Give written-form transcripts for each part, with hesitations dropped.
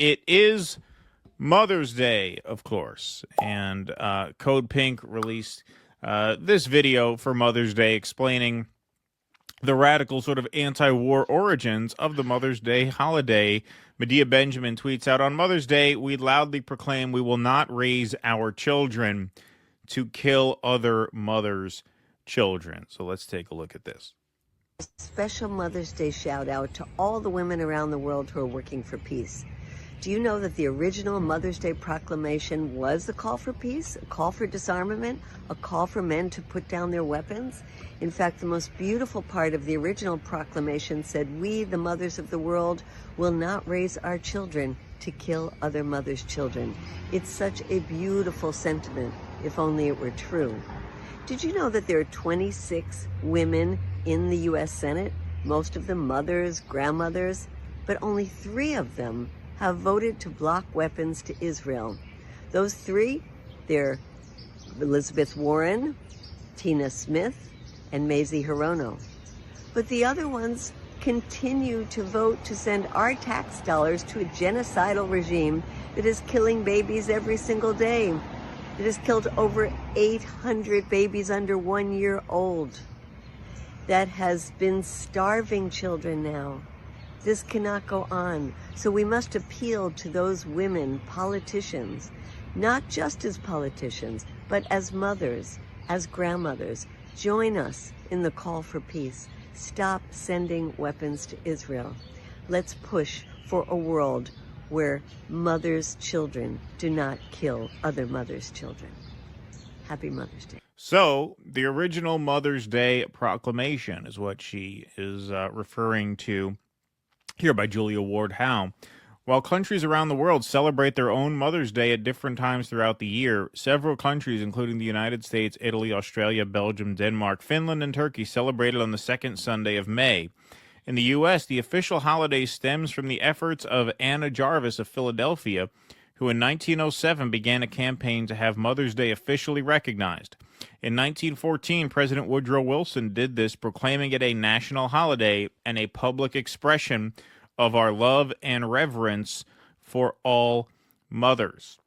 It is Mother's Day, of course, and Code Pink released this video for Mother's Day explaining the radical sort of anti-war origins of the Mother's Day holiday. Medea Benjamin tweets out, on Mother's Day, we loudly proclaim we will not raise our children to kill other mothers' children. So let's take a look at this. Special Mother's Day shout out to all the women around the world who are working for peace. Do you know that the original Mother's Day proclamation was a call for peace, a call for disarmament, a call for men to put down their weapons? In fact, the most beautiful part of the original proclamation said, we, the mothers of the world, will not raise our children to kill other mothers' children. It's such a beautiful sentiment, if only it were true. Did you know that there are 26 women in the U.S. Senate, most of them mothers, grandmothers, but only 3 of them have voted to block weapons to Israel? Those 3, they're Elizabeth Warren, Tina Smith, and Mazie Hirono. But the other ones continue to vote to send our tax dollars to a genocidal regime that is killing babies every single day. It has killed over 800 babies under 1 year old. That has been starving children now. This cannot go on. So we must appeal to those women, politicians, not just as politicians, but as mothers, as grandmothers. Join us in the call for peace. Stop sending weapons to Israel. Let's push for a world where mothers' children do not kill other mothers' children. Happy Mother's Day. So, the original Mother's Day proclamation is what she is referring to here by Julia Ward Howe. While countries around the world celebrate their own Mother's Day at different times throughout the year, several countries, including the United States, Italy, Australia, Belgium, Denmark, Finland, and Turkey, celebrated on the second Sunday of May. In the U.S., the official holiday stems from the efforts of Anna Jarvis of Philadelphia, who in 1907 began a campaign to have Mother's Day officially recognized. In 1914, President Woodrow Wilson did this, proclaiming it a national holiday and a public expression of our love and reverence for all mothers.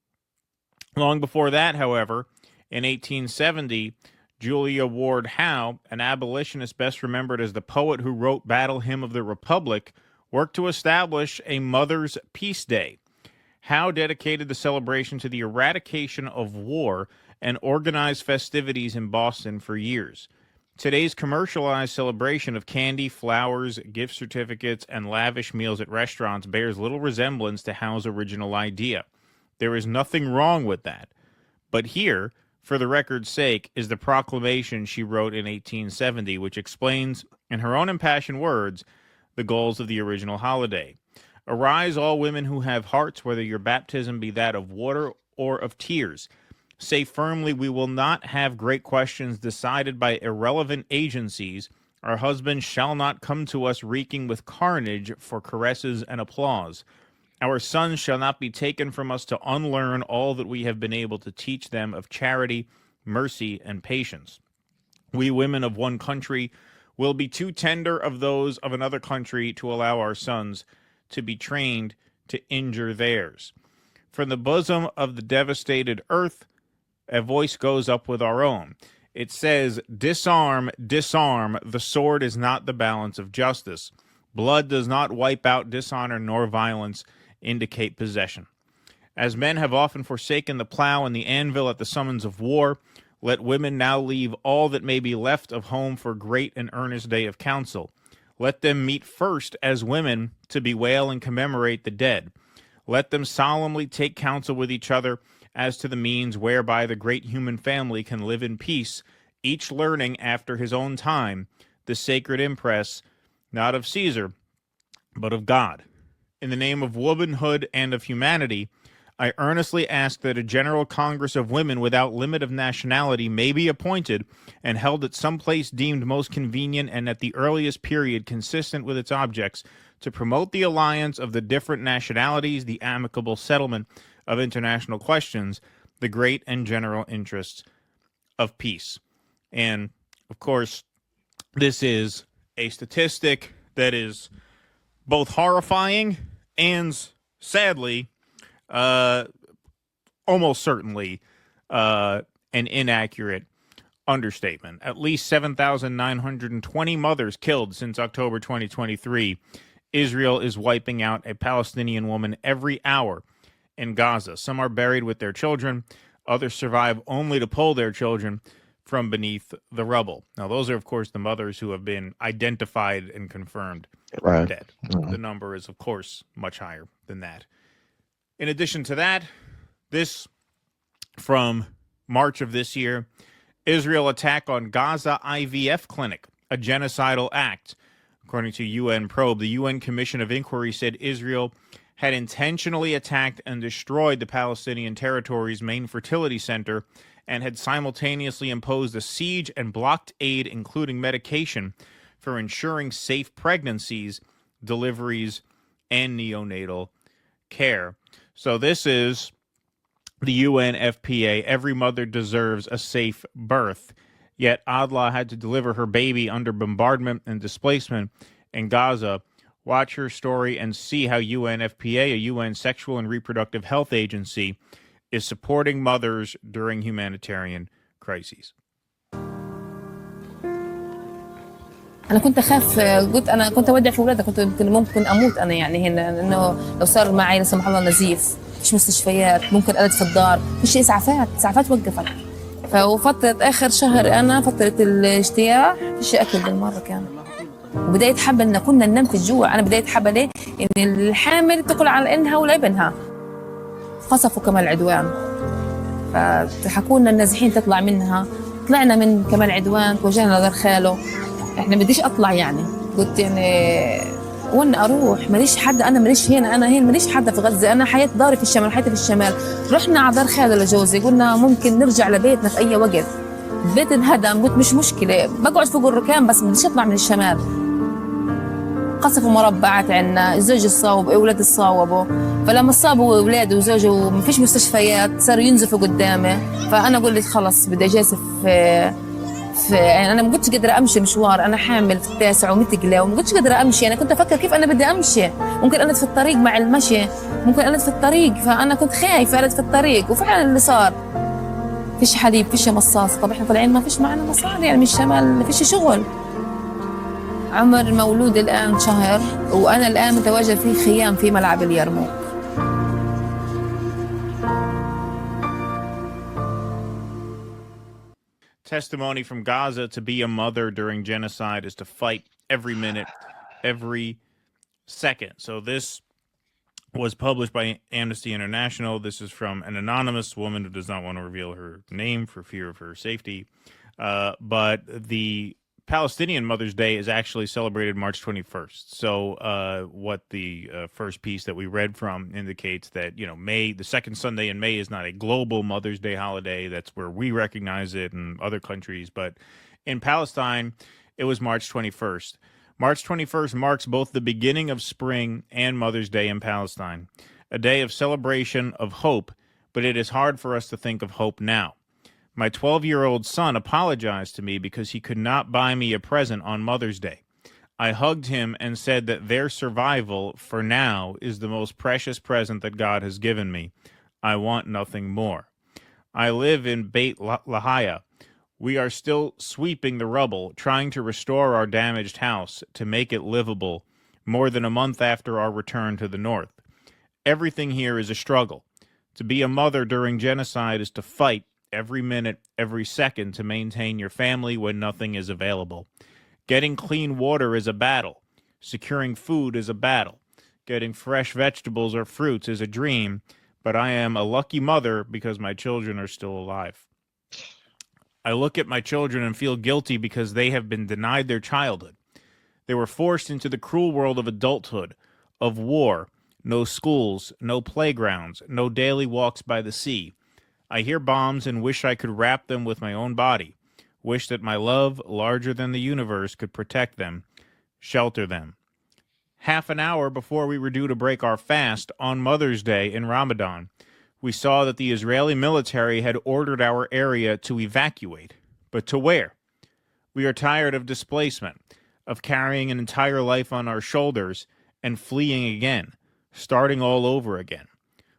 Long before that, however, in 1870, Julia Ward Howe, an abolitionist best remembered as the poet who wrote Battle Hymn of the Republic, worked to establish a Mother's Peace Day. Howe dedicated the celebration to the eradication of war and organized festivities in Boston for years. Today's commercialized celebration of candy, flowers, gift certificates, and lavish meals at restaurants bears little resemblance to Howe's original idea. There is nothing wrong with that. But here, for the record's sake, is the proclamation she wrote in 1870, which explains, in her own impassioned words, the goals of the original holiday. Arise, all women who have hearts, whether your baptism be that of water or of tears. Say firmly, we will not have great questions decided by irrelevant agencies. Our husbands shall not come to us reeking with carnage for caresses and applause. Our sons shall not be taken from us to unlearn all that we have been able to teach them of charity, mercy, and patience. We women of one country will be too tender of those of another country to allow our sons to be trained to injure theirs. From the bosom of the devastated earth, a voice goes up with our own. It says, disarm, disarm, the sword is not the balance of justice. Blood does not wipe out dishonor, nor violence indicate possession. As men have often forsaken the plow and the anvil at the summons of war, let women now leave all that may be left of home for great and earnest day of council. Let them meet first as women to bewail and commemorate the dead. Let them solemnly take counsel with each other as to the means whereby the great human family can live in peace, each learning after his own time the sacred impress, not of Caesar, but of God. In the name of womanhood and of humanity, I earnestly ask that a general congress of women without limit of nationality may be appointed and held at some place deemed most convenient and at the earliest period consistent with its objects, to promote the alliance of the different nationalities, the amicable settlement of international questions, the great and general interests of peace. And, of course, this is a statistic that is both horrifying and Sadly, uh, almost certainly an inaccurate understatement. At least 7,920 mothers killed since October 2023. Israel is wiping out a Palestinian woman every hour in Gaza. Some are buried with their children. Others survive only to pull their children from beneath the rubble. Now, those are, of course, the mothers who have been identified and confirmed Right. dead. The number is, of course, much higher than that. In addition to that, this from March of this year, Israel attack on Gaza IVF clinic, a genocidal act. According to UN Probe, the UN Commission of Inquiry said Israel had intentionally attacked and destroyed the Palestinian territory's main fertility center and had simultaneously imposed a siege and blocked aid, including medication, for ensuring safe pregnancies, deliveries, and neonatal care. So this is the UNFPA. Every mother deserves a safe birth. Yet Adla had to deliver her baby under bombardment and displacement in Gaza. Watch her story and see how UNFPA, a UN sexual and reproductive health agency, is supporting mothers during humanitarian crises. انا كنت اخاف انا كنت اودع في اولادي كنت ممكن اموت انا يعني هنا انه لو صار معي لا سمح الله نزيف مش مستشفيات ممكن ألد في الدار فيش اسعافات وقفت ففترة اخر شهر انا فترة الاجتياح فيش اكل بالمرة كان وبداية حبة ان كنا ننام في الجوع انا بداية حبة ليه ان الحامل تاكل على ابنها ولابنها قصفوا كمان العدوان فحكوا لنا النازحين تطلع منها طلعنا من كمان عدوان توجهنا لدار خاله احنا بديش اطلع يعني قلت يعني وين اروح ماليش حد انا ماليش هنا انا هنا ماليش حد في غزه انا حياه داري في الشمال حياتي في الشمال رحنا على دار خاله لجوزي قلنا ممكن نرجع لبيتنا في اي وقت البيت انهدم قلت مش مشكله بقعد فوق الركام بس بديش اطلع من الشمال قصفوا مربعات عنا الزوج الصاوب اولاد الصاوبوا فلما صابوا اولاده وزوجه وما فيش مستشفيات صاروا ينزفوا قدامي فانا قلت خلص بدي اجازف يعني انا ما كنتش قادره امشي مشوار انا حامل في التاسع ومتقله وما كنتش قادره امشي انا كنت افكر كيف انا بدي امشي ممكن ألد في الطريق مع المشي ممكن ألد في الطريق فانا كنت خايفه ألد في الطريق وفعلا اللي صار فيش حليب فيش مصاص طب احنا طالعين ما فيش معنا مصاري يعني من الشمال ما فيش شغل عمر المولود الان شهر وانا الان متواجد في خيام في ملعب اليرموك Testimony from Gaza: to be a mother during genocide is to fight every minute, every second. So this was published by Amnesty International. This is from an anonymous woman who does not want to reveal her name for fear of her safety. But the Palestinian Mother's Day is actually celebrated March 21st. So what the first piece that we read from indicates that, you know, May, the second Sunday in May, is not a global Mother's Day holiday. That's where we recognize it in other countries. But in Palestine, it was March 21st. March 21st marks both the beginning of spring and Mother's Day in Palestine, a day of celebration of hope, but it is hard for us to think of hope now. My 12-year-old son apologized to me because he could not buy me a present on Mother's Day. I hugged him and said that their survival, for now, is the most precious present that God has given me. I want nothing more. I live in Beit Lahia. We are still sweeping the rubble, trying to restore our damaged house to make it livable more than a month after our return to the north. Everything here is a struggle. To be a mother during genocide is to fight every minute, every second to maintain your family when nothing is available. Getting clean water is a battle. Securing food is a battle. Getting fresh vegetables or fruits is a dream, but I am a lucky mother because my children are still alive. I look at my children and feel guilty because they have been denied their childhood. They were forced into the cruel world of adulthood, of war, no schools, no playgrounds, no daily walks by the sea. I hear bombs and wish I could wrap them with my own body, wish that my love, larger than the universe, could protect them, shelter them. Half an hour before we were due to break our fast on Mother's Day in Ramadan, we saw that the Israeli military had ordered our area to evacuate. But to where? We are tired of displacement, of carrying an entire life on our shoulders and fleeing again. starting all over again.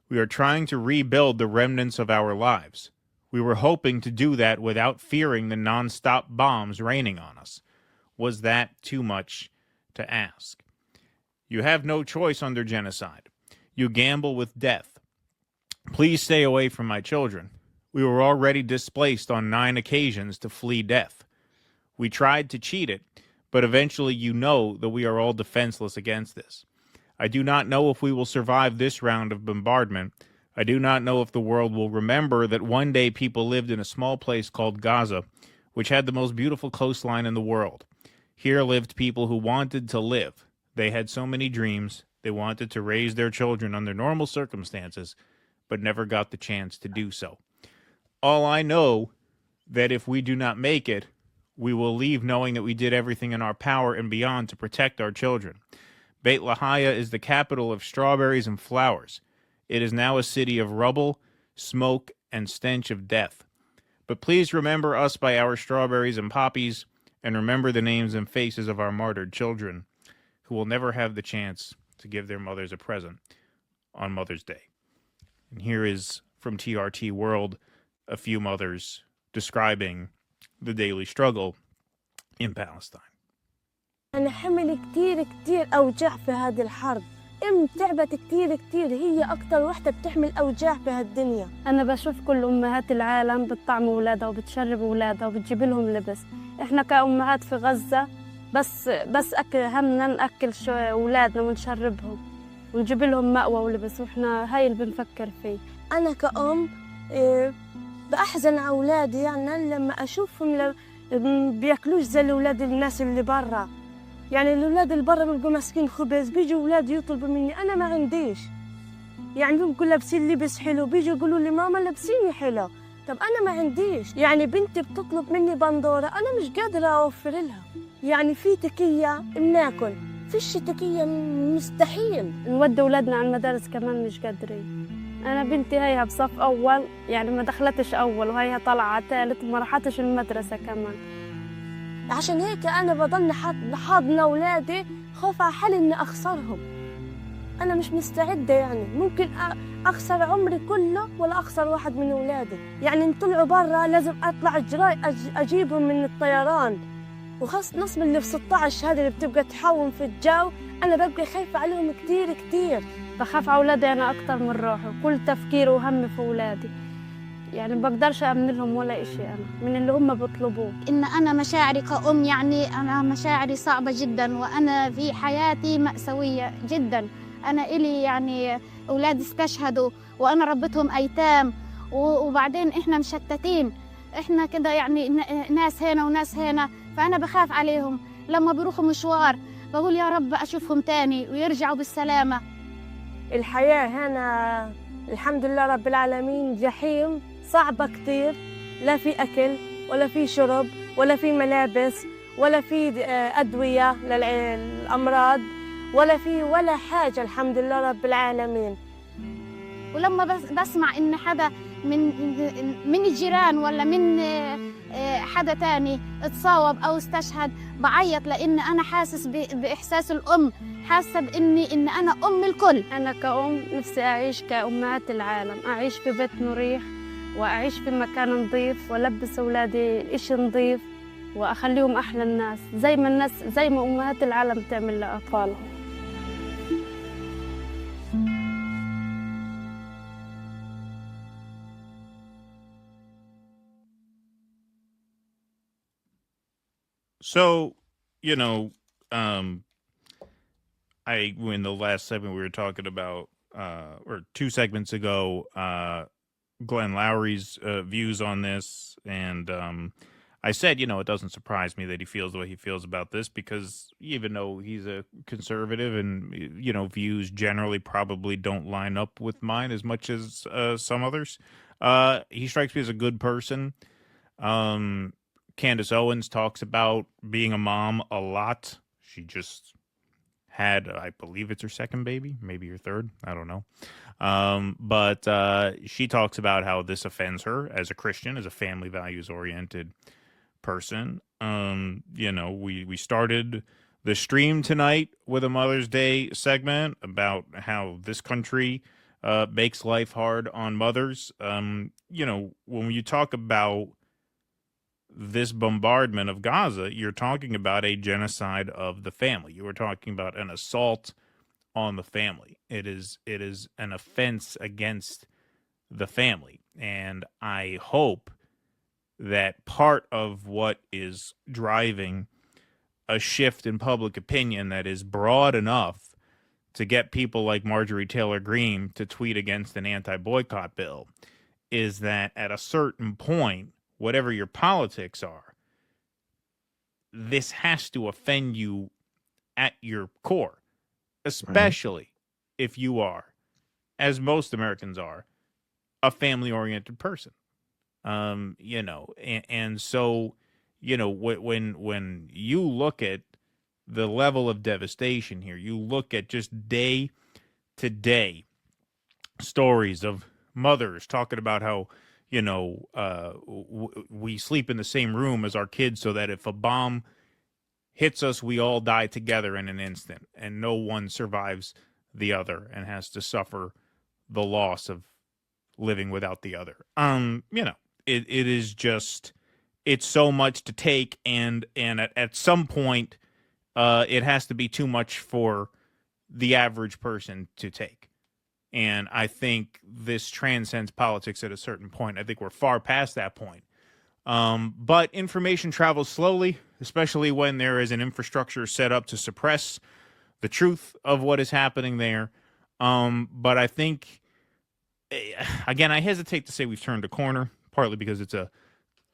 We are trying to rebuild the remnants of our lives. We were hoping to do that without fearing the nonstop bombs raining on us. Was that too much to ask? You have no choice under genocide. You gamble with death. Please stay away from my children. We were already displaced on 9 occasions to flee death. We tried to cheat it, but eventually you know that we are all defenseless against this. I do not know if we will survive this round of bombardment. I do not know if the world will remember that one day people lived in a small place called Gaza, which had the most beautiful coastline in the world. Here lived people who wanted to live. They had so many dreams. They wanted to raise their children under normal circumstances, but never got the chance to do so. All I know that if we do not make it, we will leave knowing that we did everything in our power and beyond to protect our children. Beit Lahia is the capital of strawberries and flowers. It is now a city of rubble, smoke, and stench of death. But please remember us by our strawberries and poppies, and remember the names and faces of our martyred children, who will never have the chance to give their mothers a present on Mother's Day. And here is from TRT World a few mothers describing the daily struggle in Palestine. أنا حمل كتير أوجاع في هذه الحرب. تعبت كتير هي أكتر وحدة بتحمل أوجاع في هالدنيا. أنا بشوف كل أمهات العالم بتطعم أولادها وبتشرب أولادها وبتجيب لهم لبس. إحنا كأمهات في غزة بس همنا نأكل أولادنا ونشربهم ونجيب لهم مأوى ولبس، وإحنا هاي اللي بنفكر فيه. أنا كأم بأحزن على أولادي، يعني لما أشوفهم بياكلوش زي الأولاد الناس اللي برا. يعني الأولاد اللي برا بيبقوا ماسكين خبز، بيجوا أولادي يطلبوا مني أنا ما عنديش. يعني بيبقوا لابسين لبس حلو، بيجوا يقولوا لي ماما لابسيني حلو. طب أنا ما عنديش. يعني بنتي بتطلب مني بندورة أنا مش قادرة أوفر لها. يعني في تكية بناكل، فيش تكية مستحيل. نودي أولادنا على المدارس كمان مش قادرين. أنا بنتي هيها بصف أول، يعني ما دخلتش أول، وهيها طالعة ثالث وما راحتش المدرسة كمان. عشان هيك أنا بضل حاضنة أولادي، خوف على حالي إني أخسرهم. أنا مش مستعدة، يعني ممكن أخسر عمري كله ولا أخسر واحد من أولادي. يعني نطلعوا برا لازم أطلع جراي أجيبهم من الطيران، وخاصة نص من اللي في 16 هذه اللي بتبقى تحوم في الجو. أنا ببقى خايفة عليهم كتير. بخاف على أولادي أنا أكتر من روحي، كل تفكيري وهمي في أولادي. يعني ما بقدرش أمن لهم ولا إشي أنا من اللي هم بيطلبوه. إن أنا مشاعري كأم، يعني أنا مشاعري صعبة جدا، وأنا في حياتي مأساوية جدا. أنا إلي يعني أولادي استشهدوا وأنا ربيتهم أيتام، وبعدين إحنا مشتتين، إحنا كده يعني ناس هنا وناس هنا، فأنا بخاف عليهم. لما بيروحوا مشوار بقول يا رب أشوفهم تاني ويرجعوا بالسلامة. الحياة هنا الحمد لله رب العالمين جحيم، صعبة كتير. لا في أكل ولا في شرب ولا في ملابس ولا في أدوية للأمراض ولا حاجة، الحمد لله رب العالمين. ولما بسمع إن حدا من الجيران ولا من حدا تاني اتصاوب أو استشهد بعيط، لأن أنا حاسس بإحساس الأم، حاسة إن أنا أم الكل. أنا كأم نفسي أعيش كأمهات العالم، أعيش في بيت مريح وأعيش في مكان نظيف وألبس أولادي إشي نظيف وأخليهم أحلى الناس، زي ما أمهات العالم تعمل لأطفالهم. So, you know, in the last segment we were talking about, or 2 segments ago, Glenn Lowry's views on this, and I said, it doesn't surprise me that he feels the way he feels about this, because even though he's a conservative and, views generally probably don't line up with mine as much as some others, he strikes me as a good person. Candace Owens talks about being a mom a lot. She just had, I believe it's her second baby, maybe her third, I don't know. But she talks about how this offends her as a Christian, as a family values oriented person. We started the stream tonight with a Mother's Day segment about how this country makes life hard on mothers. When you talk about this bombardment of Gaza, you're talking about a genocide of the family. You were talking about an assault on the family. It is an offense against the family. And I hope that part of what is driving a shift in public opinion that is broad enough to get people like Marjorie Taylor Greene to tweet against an anti-boycott bill is that at a certain point, whatever your politics are, this has to offend you at your core, especially if you are, as most Americans are, a family-oriented person. And so, when you look at the level of devastation here, you look at just day to day stories of mothers talking about how, we sleep in the same room as our kids so that if a bomb hits us, we all die together in an instant and no one survives the other and has to suffer the loss of living without the other. It is just, it's so much to take, and at some point, it has to be too much for the average person to take. And I think this transcends politics at a certain point. I think we're far past that point. But information travels slowly, especially when there is an infrastructure set up to suppress the truth of what is happening there. But I think, again, I hesitate to say we've turned a corner, partly because it's a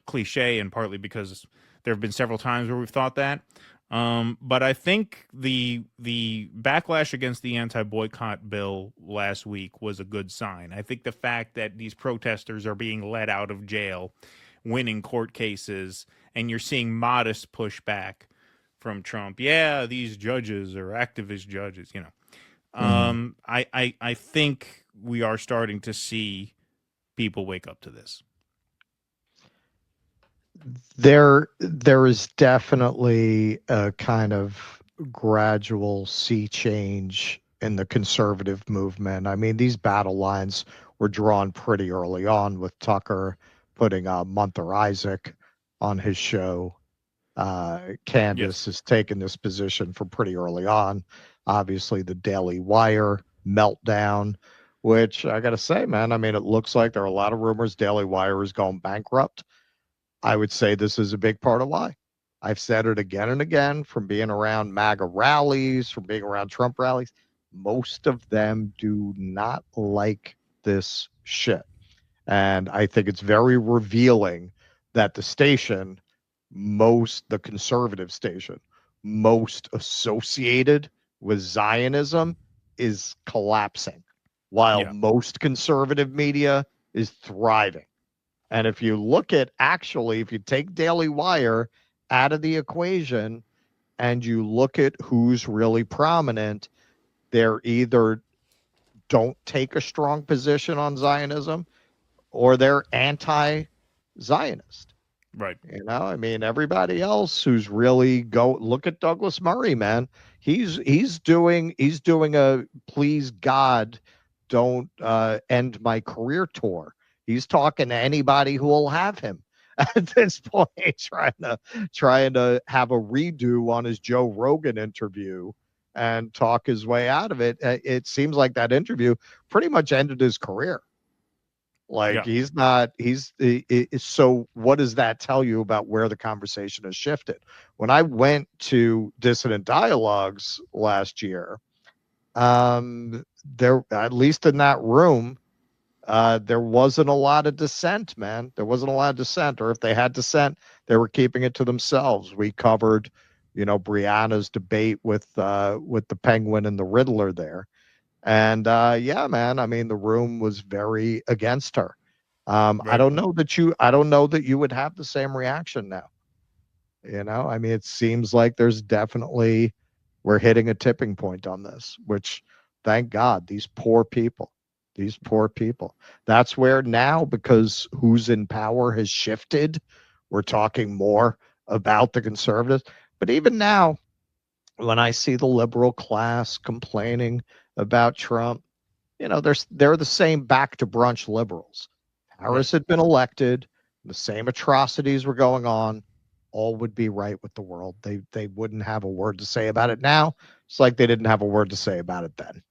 cliche and partly because there have been several times where we've thought that. But I think the backlash against the anti-boycott bill last week was a good sign. I think the fact that these protesters are being let out of jail, winning court cases, and you're seeing modest pushback from Trump. Yeah, these judges are activist judges, I think we are starting to see people wake up to this. There is definitely a kind of gradual sea change in the conservative movement. I mean, these battle lines were drawn pretty early on with Tucker putting Munther Isaac on his show. Candace has taken this position from pretty early on. Obviously, the Daily Wire meltdown, which I got to say, man, I mean, it looks like there are a lot of rumors Daily Wire is going bankrupt. I would say this is a big part of why. I've said it again and again from being around MAGA rallies, from being around Trump rallies. Most of them do not like this shit. And I think it's very revealing that the station, the conservative station, most associated with Zionism is collapsing, while most conservative media is thriving. And if you look at if you take Daily Wire out of the equation and you look at who's really prominent, they're either don't take a strong position on Zionism or they're anti-Zionist. Right. I mean, everybody else who's really look at Douglas Murray, man. He's doing a please God don't end my career tour. He's talking to anybody who will have him at this point, trying to have a redo on his Joe Rogan interview and talk his way out of it. It seems like that interview pretty much ended his career. So what does that tell you about where the conversation has shifted? When I went to Dissident Dialogues last year, there, at least in that room, there wasn't a lot of dissent, man. There wasn't a lot of dissent, or if they had dissent, they were keeping it to themselves. We covered, Brianna's debate with the Penguin and the Riddler there. And man, I mean, the room was very against her. Right. I don't know that you would have the same reaction now. I mean, it seems like we're hitting a tipping point on this, which thank God, these poor people. That's where now, because who's in power has shifted, we're talking more about the conservatives. But even now, when I see the liberal class complaining about Trump, they're the same back to brunch liberals. Harris had been elected, the same atrocities were going on, all would be right with the world. They wouldn't have a word to say about it now. It's like they didn't have a word to say about it then.